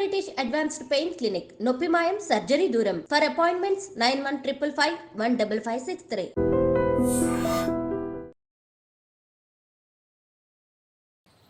British advanced pain clinic నొప్పి మాయం surgery దూరం for appointments 9155515563.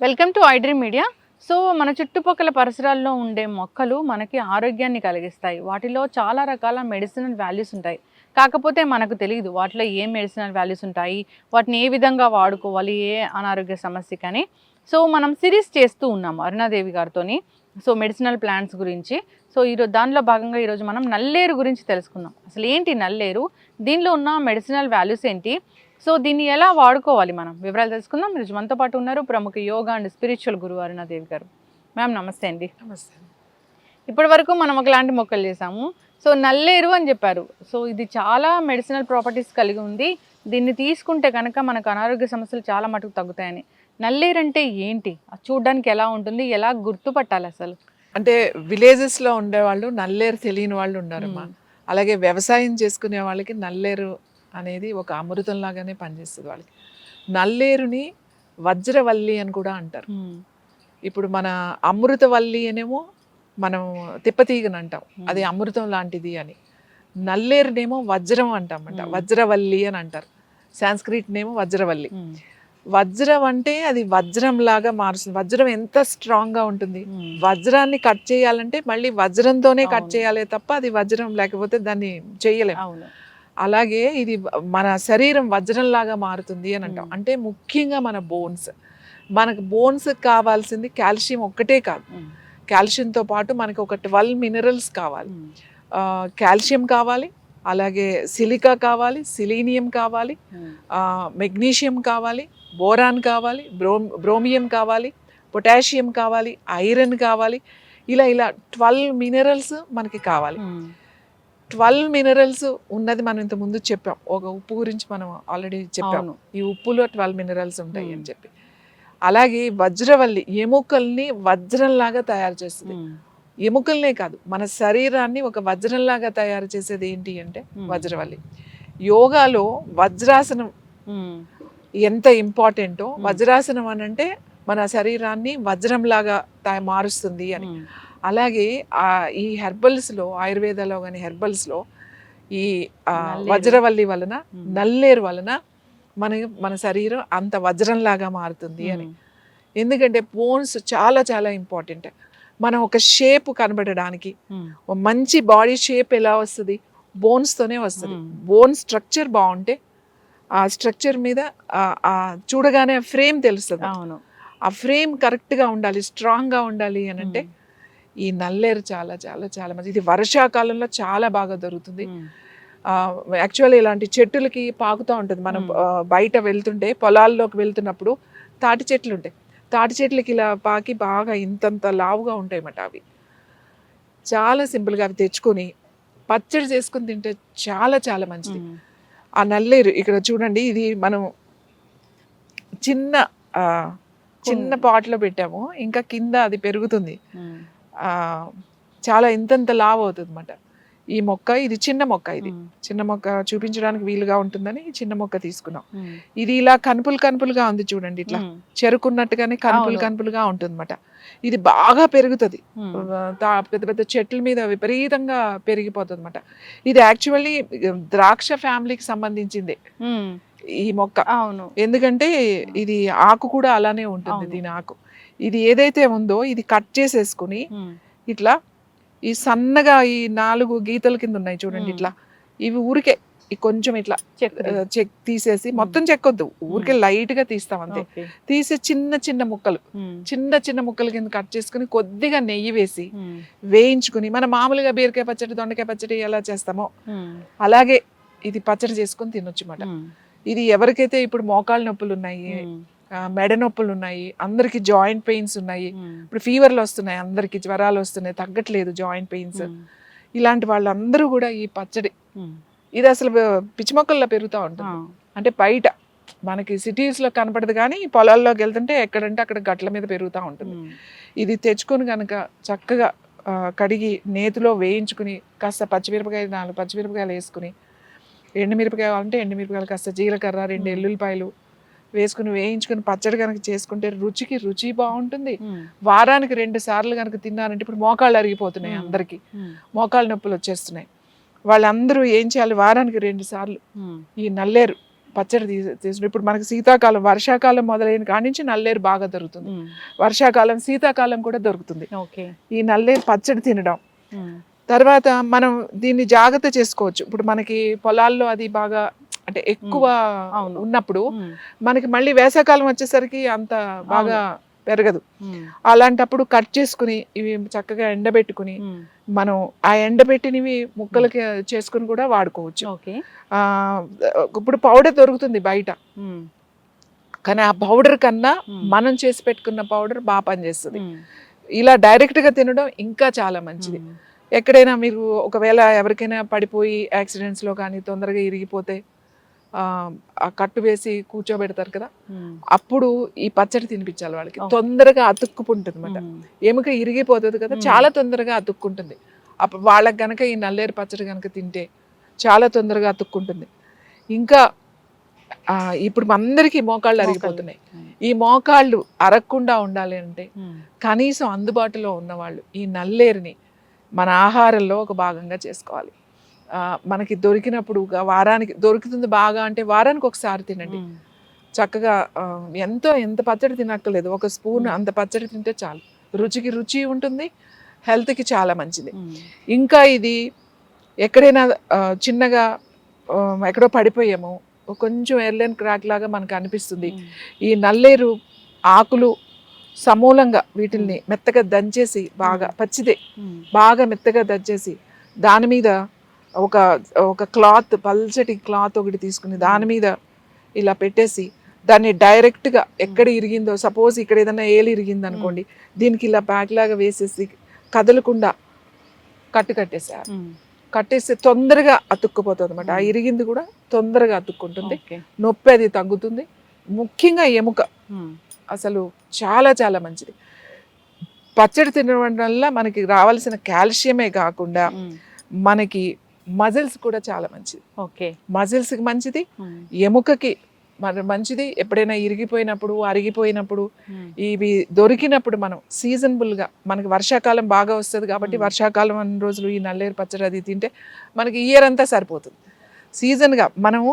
Welcome to iDream media. So మన చుట్టుపక్కల పరిసరాల్లో ఉండే మొక్కలు మనకి ఆరోగ్యాన్ని కలిగిస్తాయి. వాటిలో చాలా రకాల మెడిసినల్ వాల్యూస్ ఉంటాయి. కాకపోతే మనకు తెలియదు వాటిలో ఏం మెడిసినల్ వాల్యూస్ ఉంటాయి, వాటిని ఏ విధంగా వాడుకోవాలి, ఏ అనారోగ్య సమస్యకని. సో మనం సిరీస్ చేస్తూ ఉన్నాము అరుణాదేవి గారితోని, సో మెడిసినల్ ప్లాంట్స్ గురించి. సో ఈరోజు దానిలో భాగంగా ఈరోజు మనం నల్లేరు గురించి తెలుసుకుందాం. అసలు ఏంటి నల్లేరు, దీనిలో ఉన్న మెడిసినల్ వాల్యూస్ ఏంటి, సో దీన్ని ఎలా వాడుకోవాలి, మనం వివరాలు తెలుసుకుందాం. ఈరోజు మనతో పాటు ఉన్నారు ప్రముఖ యోగా అండ్ స్పిరిచువల్ గురువు అరుణాదేవి గారు. మ్యామ్ నమస్తే అండి. నమస్తే. ఇప్పటి వరకు మనం ఒకలాంటి మొక్కలు చేసాము. సో నల్లేరు అని చెప్పారు. సో ఇది చాలా మెడిసినల్ ప్రాపర్టీస్ కలిగి ఉంది. దీన్ని తీసుకుంటే కనుక మనకు అనారోగ్య సమస్యలు చాలా మటుకు తగ్గుతాయని. నల్లేరు అంటే ఏంటి, అది చూడడానికి ఎలా ఉంటుంది, ఎలా గుర్తుపట్టాలి అసలు? అంటే విలేజెస్లో ఉండేవాళ్ళు నల్లేరు తెలియని వాళ్ళు ఉన్నారమ్మా. అలాగే వ్యవసాయం చేసుకునే వాళ్ళకి నల్లేరు అనేది ఒక అమృతం లాగానే పనిచేస్తుంది వాళ్ళకి. నల్లేరుని వజ్రవల్లి అని కూడా అంటారు. ఇప్పుడు మన అమృతవల్లి అనేమో మనం తిప్పతీగని అంటాం, అది అమృతం లాంటిది అని. నల్లేరునేమో వజ్రం అంటామంట, వజ్రవల్లి అని అంటారు. సాంస్క్రిట్ నేమో వజ్రవల్లి. వజ్రం అంటే అది వజ్రం లాగా మారుస్తుంది. వజ్రం ఎంత స్ట్రాంగ్ గా ఉంటుంది. వజ్రాన్ని కట్ చేయాలంటే మళ్ళీ వజ్రంతోనే కట్ చేయాలి తప్ప అది వజ్రం లేకపోతే దాన్ని చేయలేము. అలాగే ఇది మన శరీరం వజ్రంలాగా మారుతుంది అని అంటాం. అంటే ముఖ్యంగా మన మనకు బోన్స్ కావాల్సింది కాల్షియం ఒక్కటే కాదు, కాల్షియంతో పాటు మనకు ఒక 12 మినరల్స్ కావాలి. కాల్షియం కావాలి, అలాగే సిలికా కావాలి, సిలీనియం కావాలి, మెగ్నీషియం కావాలి, బోరాన్ కావాలి, బ్రోమియం కావాలి, పొటాషియం కావాలి, ఐరన్ కావాలి. ఇలా 12 మినరల్స్ మనకి కావాలి. 12 మినరల్స్ ఉన్నది మనం ఇంత ముందు చెప్పాం. ఒక ఉప్పు గురించి మనం ఆల్రెడీ చెప్పాము, ఈ ఉప్పులో 12 మినరల్స్ ఉంటాయి అని చెప్పి. అలాగే వజ్రవల్లి ఎముకల్ని వజ్రంలాగా తయారు చేస్తుంది. ఎముకల్నే కాదు, మన శరీరాన్ని ఒక వజ్రంలాగా తయారు చేసేది ఏంటి అంటే వజ్రవల్లి. యోగాలో వజ్రాసనం ఎంత ఇంపార్టెంటో, వజ్రాసనం అని అంటే మన శరీరాన్ని వజ్రంలాగా మారుస్తుంది అని. అలాగే ఈ హెర్బల్స్లో, ఆయుర్వేదాలో కానీ హెర్బల్స్లో ఈ వజ్రవల్లి వలన, నల్లేరు వలన మన శరీరం అంత వజ్రంలాగా మారుతుంది అని. ఎందుకంటే బోన్స్ చాలా చాలా ఇంపార్టెంట్. మనం ఒక షేప్ కనబడడానికి, మంచి బాడీ షేప్ ఎలా వస్తుంది, బోన్స్తోనే వస్తుంది. బోన్ స్ట్రక్చర్ బాగుంటే ఆ స్ట్రక్చర్ మీద చూడగానే ఫ్రేమ్ తెలుస్తుంది. ఆ ఫ్రేమ్ కరెక్ట్గా ఉండాలి, స్ట్రాంగ్గా ఉండాలి అని అంటే ఈ నల్లేరు చాలా చాలా చాలా మంచి. ఇది వర్షాకాలంలో చాలా బాగా దొరుకుతుంది. యాక్చువల్లీ ఇలాంటి చెట్టులకి పాకుతూ ఉంటుంది. మనం బయట వెళ్తుంటే, పొలాల్లోకి వెళ్తున్నప్పుడు తాటి చెట్లు ఉంటాయి, తాటి చెట్లకి ఇలా పాకి బాగా ఇంతంత లావుగా ఉంటాయి అన్నమాట. అవి చాలా సింపుల్గా అవి తెచ్చుకొని పచ్చడి చేసుకుని తింటే చాలా చాలా మంచిది. ఆ నల్లేరు ఇక్కడ చూడండి, ఇది మనం చిన్న పాట్లో పెట్టాము, ఇంకా కింద అది పెరుగుతుంది. చాలా ఇంతంత లావు అవుతుంది అన్నమాట ఈ మొక్క. ఇది చిన్న మొక్క చూపించడానికి వీలుగా ఉంటుందని చిన్న మొక్క తీసుకున్నాం. ఇది ఇలా కనుపులుగా ఉంది చూడండి, ఇట్లా చెరుకున్నట్టుగానే కనుపులుగా ఉంటుంది అన్నమాట. ఇది బాగా పెరుగుతుంది, పెద్ద పెద్ద చెట్ల మీద విపరీతంగా పెరిగిపోతుంది అన్నమాట. ఇది యాక్చువల్లీ ద్రాక్ష ఫ్యామిలీకి సంబంధించింది ఈ మొక్క. ఎందుకంటే ఇది ఆకు కూడా అలానే ఉంటుంది, దీని ఆకు. ఇది ఏదైతే ఉందో ఇది కట్ చేసేసుకుని ఇట్లా ఈ సన్నగా ఈ 4 గీతల కింద ఉన్నాయి చూడండి, ఇట్లా ఇవి ఊరికే కొంచెం ఇట్లా చెక్ తీసేసి, మొత్తం చెక్కొద్దు, ఊరికే లైట్ గా తీస్తాం అంతే. తీసి చిన్న ముక్కల కింద కట్ చేసుకుని కొద్దిగా నెయ్యి వేసి వేయించుకుని, మన మామూలుగా బీరకాయ పచ్చడి, దొండకాయ పచ్చడి ఎలా చేస్తామో అలాగే ఇది పచ్చడి చేసుకుని తినొచ్చు అన్నమాట. ఇది ఎవరికైతే ఇప్పుడు మోకాళ్ళ నొప్పులు ఉన్నాయి, మెడ నొప్పులు ఉన్నాయి, అందరికి జాయింట్ పెయిన్స్ ఉన్నాయి, ఇప్పుడు ఫీవర్లు వస్తున్నాయి, అందరికి జ్వరాలు వస్తున్నాయి, తగ్గట్లేదు జాయింట్ పెయిన్స్, ఇలాంటి వాళ్ళందరూ కూడా ఈ పచ్చడి, ఇది అసలు పిచ్చి మొక్కల్లో పెరుగుతూ ఉంటుంది. అంటే బయట మనకి సిటీస్లో కనపడదు, కానీ పొలాల్లోకి వెళ్తుంటే ఎక్కడంటే అక్కడ గట్ల మీద పెరుగుతూ ఉంటుంది. ఇది తెచ్చుకొని కనుక చక్కగా కడిగి నేతిలో వేయించుకుని, కాస్త 4 పచ్చిమిరపకాయలు వేసుకుని, ఎండుమిరపకాయలు అంటే ఎండుమిరపకాయలు, కాస్త జీలకర్ర, 2 ఎల్లుల్లిపాయలు, వేసుకుని వేయించుకుని పచ్చడి కనుక చేసుకుంటే రుచికి రుచి బాగుంటుంది. వారానికి 2 సార్లు కనుక తిన్నారంటే, ఇప్పుడు మోకాళ్ళు అరిగిపోతున్నాయి అందరికీ, మోకాళ్ళ నొప్పులు వచ్చేస్తున్నాయి. వాళ్ళందరూ ఏం చేయాలి, వారానికి 2 సార్లు ఈ నల్లేరు పచ్చడి తీసుకుని, ఇప్పుడు మనకి శీతాకాలం వర్షాకాలం మొదలైన కాడి నుంచి నల్లేరు బాగా దొరుకుతుంది. వర్షాకాలం శీతాకాలం కూడా దొరుకుతుంది ఈ నల్లేరు పచ్చడి తినడం. తర్వాత మనం దీన్ని జాగ్రత్త చేసుకోవచ్చు. ఇప్పుడు మనకి పొలాల్లో అది బాగా అంటే ఎక్కువ ఉన్నప్పుడు మనకి మళ్ళీ వేసవకాలం వచ్చేసరికి అంత బాగా పెరగదు. అలాంటప్పుడు కట్ చేసుకుని ఇవి చక్కగా ఎండబెట్టుకుని మనం ఆ ఎండబెట్టినవి ముక్కలకి చేసుకుని కూడా వాడుకోవచ్చు. ఇప్పుడు పౌడర్ దొరుకుతుంది బయట, కానీ ఆ పౌడర్ కన్నా మనం చేసి పెట్టుకున్న పౌడర్ బాగా పనిచేస్తుంది. ఇలా డైరెక్ట్గా తినడం ఇంకా చాలా మంచిది. ఎక్కడైనా మీరు ఒకవేళ ఎవరికైనా పడిపోయి యాక్సిడెంట్స్లో కానీ తొందరగా ఇరిగిపోతే ఆ కట్టు వేసి కూర్చోబెడతారు కదా, అప్పుడు ఈ పచ్చడి తినిపించాలి వాళ్ళకి. తొందరగా అతుక్కుpunటుంది అన్నమాట, ఎముక ఇరిగిపోతుంది కదా, చాలా తొందరగా అతుక్కుంటుంది. అప్పుడు వాళ్ళకి గనక ఈ నల్లేరు పచ్చడి కనుక తింటే చాలా తొందరగా అతుక్కుంటుంది. ఇంకా ఇప్పుడు అందరికీ మోకాళ్ళు అరిగిపోతున్నాయి. ఈ మోకాళ్ళు అరగకుండా ఉండాలి అంటే కనీసం అందుబాటులో ఉన్నవాళ్ళు ఈ నల్లేరుని మన ఆహారంలో ఒక భాగంగా చేసుకోవాలి. మనకి దొరికినప్పుడు వారానికి దొరుకుతుంది బాగా అంటే వారానికి ఒకసారి తినండి చక్కగా. ఎంత పచ్చడి తినక్కర్లేదు, ఒక స్పూన్ అంత పచ్చడి తింటే చాలు. రుచికి రుచి ఉంటుంది, హెల్త్కి చాలా మంచిది. ఇంకా ఇది ఎక్కడైనా చిన్నగా ఎక్కడో పడిపోయాము, కొంచెం ఎర్లెన్ క్రాక్ లాగా మనకు అనిపిస్తుంది, ఈ నల్లేరు ఆకులు సమూలంగా వీటిల్ని మెత్తగా దంచేసి బాగా పచ్చిదే బాగా మెత్తగా దంచేసి దాని మీద ఒక క్లాత్, పల్చటి క్లాత్ ఒకటి తీసుకుని దాని మీద ఇలా పెట్టేసి దాన్ని డైరెక్ట్గా ఎక్కడ ఇరిగిందో, సపోజ్ ఇక్కడ ఏదైనా ఏలు ఇరిగింది అనుకోండి, దీనికి ఇలా ప్యాక్ లాగా వేసేసి కదలకుండా కట్టేస్తే తొందరగా అతుక్కుపోతుంది అన్నమాట. ఆ ఇరిగింది కూడా తొందరగా అతుక్కుంటుంది, నొప్పి అది తగ్గుతుంది. ముఖ్యంగా ఎముక అసలు చాలా చాలా మంచిది. పచ్చడి తినడం వల్ల మనకి రావాల్సిన కాల్షియమే కాకుండా మనకి మజిల్స్ కూడా చాలా మంచిది. మజిల్స్కి మంచిది, ఎముకకి మంచిది. ఎప్పుడైనా ఇరిగిపోయినప్పుడు అరిగిపోయినప్పుడు ఇవి దొరికినప్పుడు మనం సీజనబుల్గా, మనకి వర్షాకాలం బాగా వస్తుంది కాబట్టి వర్షాకాలం అన్ని రోజులు ఈ నల్లేరు పచ్చడి అది తింటే మనకి ఇయర్ అంతా సరిపోతుంది. సీజన్గా మనము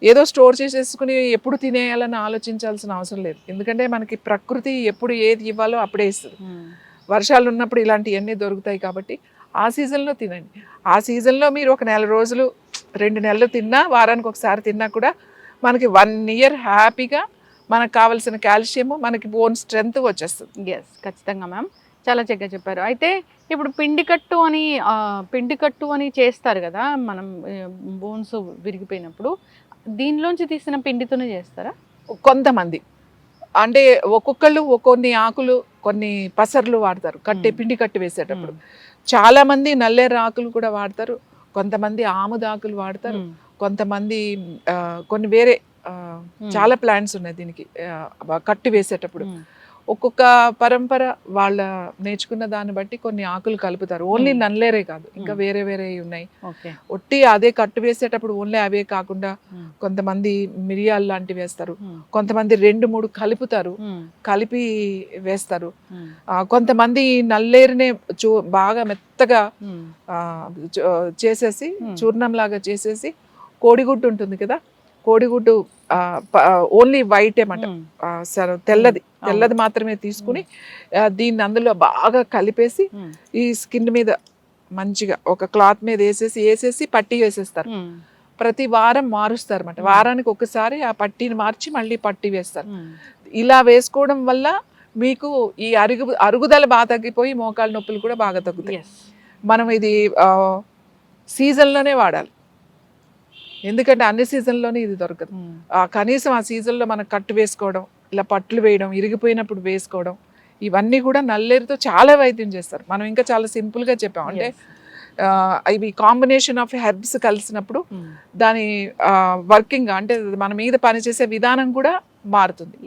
ఏదో స్టోర్ చేసేసుకుని ఎప్పుడు తినేయాలని ఆలోచించాల్సిన అవసరం లేదు. ఎందుకంటే మనకి ప్రకృతి ఎప్పుడు ఏది ఇవ్వాలో అప్పుడే ఇస్తుంది. వర్షాలు ఉన్నప్పుడు ఇలాంటివన్నీ దొరుకుతాయి కాబట్టి ఆ సీజన్లో తినండి. ఆ సీజన్లో మీరు ఒక 4 రోజులు 2 నెలలు తిన్నా, వారానికి ఒకసారి తిన్నా కూడా మనకి 1 ఇయర్ హ్యాపీగా మనకు కావాల్సిన కాల్షియము, మనకి బోన్ స్ట్రెంగ్త్ వచ్చేస్తుంది. ఖచ్చితంగా మ్యామ్, చాలా చక్కగా చెప్పారు. అయితే ఇప్పుడు పిండి కట్టు అని చేస్తారు కదా మనం, బోన్స్ విరిగిపోయినప్పుడు దీనిలోంచి తీసిన పిండితోనే చేస్తారా? కొంతమంది అంటే ఒక్కొక్కళ్ళు కొన్ని ఆకులు కొన్ని పసర్లు వాడతారు పిండి కట్టు వేసేటప్పుడు. చాలా మంది నల్లేరు ఆకులు కూడా వాడతారు, కొంతమంది ఆముద ఆకులు వాడతారు, కొంతమంది కొన్ని వేరే చాలా ప్లాంట్స్ ఉన్నాయి దీనికి కట్టు వేసేటప్పుడు. ఒక్కొక్క పరంపర వాళ్ళ నేర్చుకున్న దాన్ని బట్టి కొన్ని ఆకులు కలుపుతారు. ఓన్లీ నల్లేరే కాదు, ఇంకా వేరే వేరే ఉన్నాయి. ఒట్టి అదే కట్టు వేసేటప్పుడు ఓన్లీ అవే కాకుండా కొంతమంది మిరియాలు లాంటివి వేస్తారు, కొంతమంది 2-3 కలుపుతారు, కలిపి వేస్తారు. కొంతమంది నల్లేరునే బాగా మెత్తగా చేసేసి చూర్ణం లాగా చేసేసి, కోడిగుడ్డు ఉంటుంది కదా, కోడిగుడ్డు ఓన్లీ వైట్ ఏమంట, తెల్లది మాత్రమే తీసుకుని దీన్ని అందులో బాగా కలిపేసి ఈ స్కిన్ మీద మంచిగా ఒక క్లాత్ మీద వేసేసి పట్టీ వేసేస్తారు. ప్రతి వారం మారుస్తారు అన్నమాట. వారానికి ఒకసారి ఆ పట్టీని మార్చి మళ్ళీ పట్టీ వేస్తారు. ఇలా వేసుకోవడం వల్ల మీకు ఈ అరుగుదల బాగా తగ్గిపోయి మోకాళ్ళ నొప్పులు కూడా బాగా తగ్గుతాయి. మనం ఇది సీజన్లోనే వాడాలి, ఎందుకంటే అన్ని సీజన్లోనే ఇది దొరకదు. కనీసం ఆ సీజన్లో మనం కట్టు వేసుకోవడం, ఇలా పట్లు వేయడం, ఇరిగిపోయినప్పుడు వేసుకోవడం, ఇవన్నీ కూడా నల్లేరుతో చాలా వైద్యం చేస్తారు. మనం ఇంకా చాలా సింపుల్గా చెప్పాం, అంటే ఇవి కాంబినేషన్ ఆఫ్ హెర్బ్స్ కలిసినప్పుడు దాని వర్కింగ్ అంటే మన మీద పనిచేసే విధానం కూడా మారుతుంది.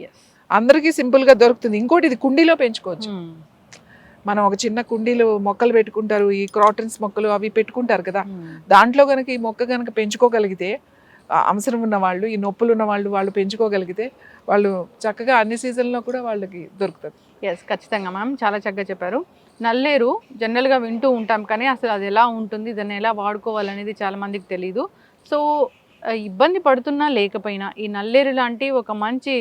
అందరికీ సింపుల్గా దొరుకుతుంది. ఇంకోటి, ఇది కుండీలో పెంచుకోవచ్చు. మనం ఒక చిన్న కుండీలు మొక్కలు పెట్టుకుంటారు, ఈ క్రాటన్స్ మొక్కలు అవి పెట్టుకుంటారు కదా, దాంట్లో కనుక ఈ మొక్క కనుక పెంచుకోగలిగితే అవసరం ఉన్న వాళ్ళు, ఈ నొప్పులు ఉన్న వాళ్ళు పెంచుకోగలిగితే వాళ్ళు చక్కగా అన్ని సీజన్లో కూడా వాళ్ళకి దొరుకుతుంది. ఎస్, ఖచ్చితంగా మ్యామ్, చాలా చక్కగా చెప్పారు. నల్లేరు జనరల్గా వింటూ ఉంటాం, కానీ అసలు అది ఎలా ఉంటుంది, దాన్ని ఎలా వాడుకోవాలనేది చాలా మందికి తెలియదు. సో ఇబ్బంది పడుతున్నా లేకపోయినా ఈ నల్లేరు లాంటి ఒక మంచి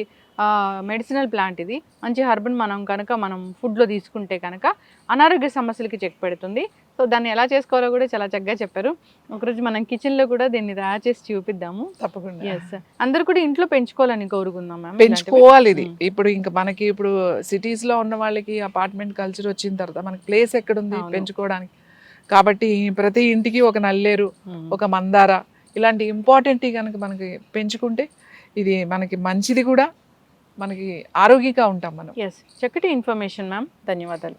మెడిసినల్ ప్లాంట్, ఇది మంచి హర్బన్ మనం ఫుడ్లో తీసుకుంటే కనుక అనారోగ్య సమస్యలకి చెక్ పెడుతుంది. సో దాన్ని ఎలా చేసుకోవాలో కూడా చాలా చక్కగా చెప్పారు. ఒకరోజు మనం కిచెన్లో కూడా దీన్ని తయారు చేసి చూపిద్దాము. తప్పకుండా. ఎస్, అందరు కూడా ఇంట్లో పెంచుకోవాలని కోరుకుందాం మ్యామ్. పెంచుకోవాలి ఇది. ఇప్పుడు ఇంకా మనకి ఇప్పుడు సిటీస్ లో ఉన్న వాళ్ళకి అపార్ట్మెంట్ కల్చర్ వచ్చిన తర్వాత మనకి ప్లేస్ ఎక్కడుంది పెంచుకోవడానికి. కాబట్టి ప్రతి ఇంటికి ఒక నల్లేరు, ఒక మందార ఇలాంటి ఇంపార్టెంట్ కనుక మనకి పెంచుకుంటే ఇది మనకి మంచిది కూడా, మనకి ఆరోగ్యంగా ఉంటాం మనం. ఎస్, చక్కటి ఇన్ఫర్మేషన్ మ్యామ్, ధన్యవాదాలు.